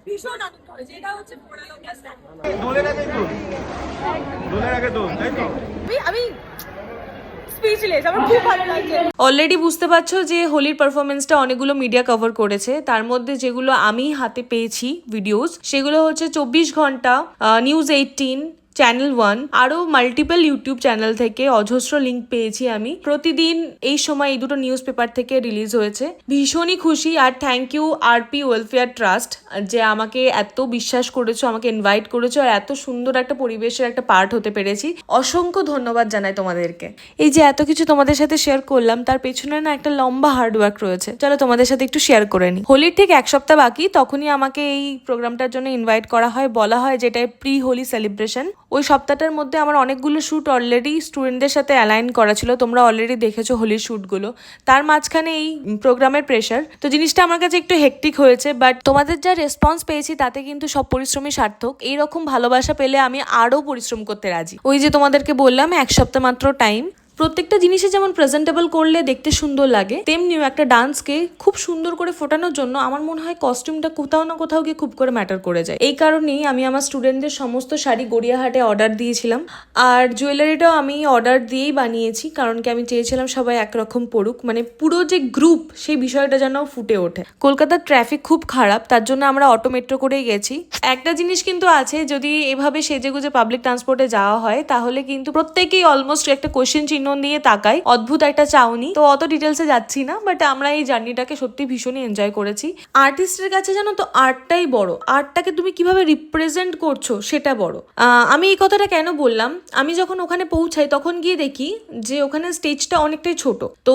ভীষণ আনন্দ হয়েছে, এটা হচ্ছে মোরাল অফ দ্য স্টোরি। দোলের আগে দোল, দোলের আগে দোল, তাই তো? আমি স্পিচলেস, আমার খুব ভালো লাগছে। অলরেডি বুঝতে পারছো যে হোলির পারফরমেন্সটা অনেকগুলো মিডিয়া কভার করেছে, তার মধ্যে যেগুলো আমি হাতে পেয়েছি ভিডিওস সেগুলো হচ্ছে 24 ঘন্টা, নিউজ 18, চ্যানেল 1, আরো মাল্টিপল ইউটিউব চ্যানেল থেকে অজস্র লিঙ্ক পেয়েছি আমি। প্রতিদিন এই সময় এই দুটো নিউজ পেপার থেকে রিলিজ হয়েছে। ভীষণই খুশি, আর thank you RP welfare trust যে আমাকে এত বিশ্বাস করেছো, আমাকে ইনভাইট করেছো, আর এত সুন্দর একটা পরিবেশের একটা পার্ট হতে পেরেছি। অসংখ্য ধন্যবাদ জানাই তোমাদেরকে। এই যে এত কিছু তোমাদের সাথে শেয়ার করলাম, তার পেছনে না একটা লম্বা হার্ডওয়ার্ক রয়েছে। চলো তোমাদের সাথে একটু শেয়ার করে নিই। হোলির ঠিক এক সপ্তাহ বাকি, তখনই আমাকে এই প্রোগ্রামটার জন্য ইনভাইট করা হয়, বলা হয় যেটা প্রি হোলি সেলিব্রেশন। ওই সপ্তাহটার মধ্যে আমার অনেকগুলো শ্যুট অলরেডি স্টুডেন্টদের সাথে অ্যালাইন করা ছিল, তোমরা অলরেডি দেখেছো হোলির শ্যুটগুলো। তার মাঝখানে এই প্রোগ্রামের প্রেশার, তো জিনিসটা আমার কাছে একটু হেক্টিক হয়েছে, বাট তোমাদের যা রেসপন্স পেয়েছি তাতে কিন্তু সব পরিশ্রমই সার্থক। এইরকম ভালোবাসা পেলে আমি আরও পরিশ্রম করতে রাজি। ওই যে তোমাদেরকে বললাম এক সপ্তাহ মাত্র টাইম। প্রত্যেকটা জিনিসে যেমন প্রেজেন্টেবল করলে দেখতে সুন্দর লাগে, তেমনিও একটা ডান্সকে খুব সুন্দর করে ফোটানোর জন্য আমার মনে হয় কস্টিউমটা কোথাও না কোথাও গিয়ে খুব করে ম্যাটার করে যায়। এই কারণেই আমি আমার স্টুডেন্টদের সমস্ত শাড়ি গড়িয়াহাটে অর্ডার দিয়েছিলাম, আর জুয়েলারিটাও আমি অর্ডার দিয়েই বানিয়েছি, কারণ কি আমি চেয়েছিলাম সবাই একরকম পড়ুক, মানে পুরো যে গ্রুপ সেই বিষয়টা যেন ফুটে ওঠে। কলকাতার ট্রাফিক খুব খারাপ, তার জন্য আমরা অটো মেট্রো করেই গেছি। একটা জিনিস কিন্তু আছে, যদি এভাবে সেজেগুজে পাবলিক ট্রান্সপোর্টে যাওয়া হয় তাহলে কিন্তু প্রত্যেকেই অলমোস্ট একটা কোয়েশ্চেন চিহ্ন দিয়ে তাকাই, অদ্ভুত একটা চাউনি। তো অত ডিটেলসে যাচ্ছি না, বাট আমরা এই জার্নিটাকে সত্যি ভীষণই এনজয় করেছি। আর্টিস্টের কাছে জানো তো আর্টটাই বড়, আর্টটাকে তুমি কিভাবে রিপ্রেজেন্ট করছো সেটা বড়। আমি এই কথাটা কেন বললাম, আমি যখন ওখানে পৌঁছাই তখন গিয়ে দেখি যে ওখানে স্টেজটা অনেকটাই ছোট, তো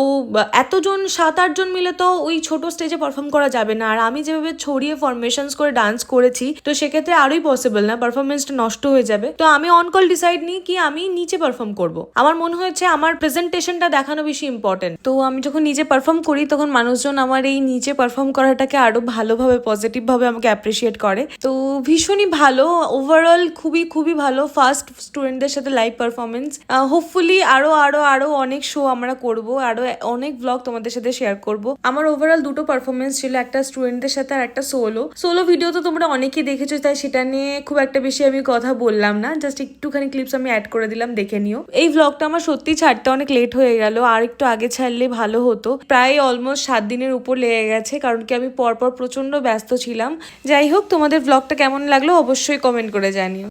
এতজন 7-8 জন মিলে তো ওই ছোট স্টেজে পারফর্ম করা যাবে না। আর আমি যেভাবে ছড়িয়ে ফরমেশনস করে ডান্স করেছি, তো সেক্ষেত্রে আরোই পসিবল না, পারফরমেন্সটা নষ্ট হয়ে যাবে। তো আমি অন কল ডিসাইড নিই কি আমি নিচে পারফর্ম করব। আমার মনে হয়েছে আমার প্রেজেন্টেশনটা দেখানো বেশি ইম্পর্টেন্ট। তো আমি যখন নিজে পারফর্ম করি তখন মানুষজন আমার এই নিচে পারফর্ম করাটাকে আরো ভালোভাবে পজিটিভ ভাবে আমাকে অ্যাপ্রিসিয়েট করে। তো ভীষণই ভালো, ওভারঅল খুবই খুবই ভালো ফার্স্ট স্টুডেন্টদের সাথে লাইভ পারফরমেন্স। হোপফুলি আরো আরো আরো অনেক শো আমরা করব, আরো অনেক ব্লগ তোমাদের সাথে শেয়ার করব। আমার ওভারঅল দুটো পারফরমেন্স ছিল, একটা স্টুডেন্টদের সাথে আর একটা সোলো ভিডিও। তো তোমরা অনেকেই দেখেছো, তাই সেটা নিয়ে খুব একটা বেশি আমি কথা বললাম না, জাস্ট একটুখানি ক্লিপস আমি অ্যাড করে দিলাম, দেখে নিও। এই ব্লগটা আমার সত্যি ছাড়তে অনেক লেট হয়ে গেল, আর একটু আগে ছাড়লে ভালো হতো। প্রায় অলমোস্ট 7 দিনের উপর লেগে গেছে, কারণ কি আমি পরপর প্রচন্ড ব্যস্ত ছিলাম। যাই হোক, তোমাদের ব্লগটা কেমন লাগলো অবশ্যই কমেন্ট করে জানিও।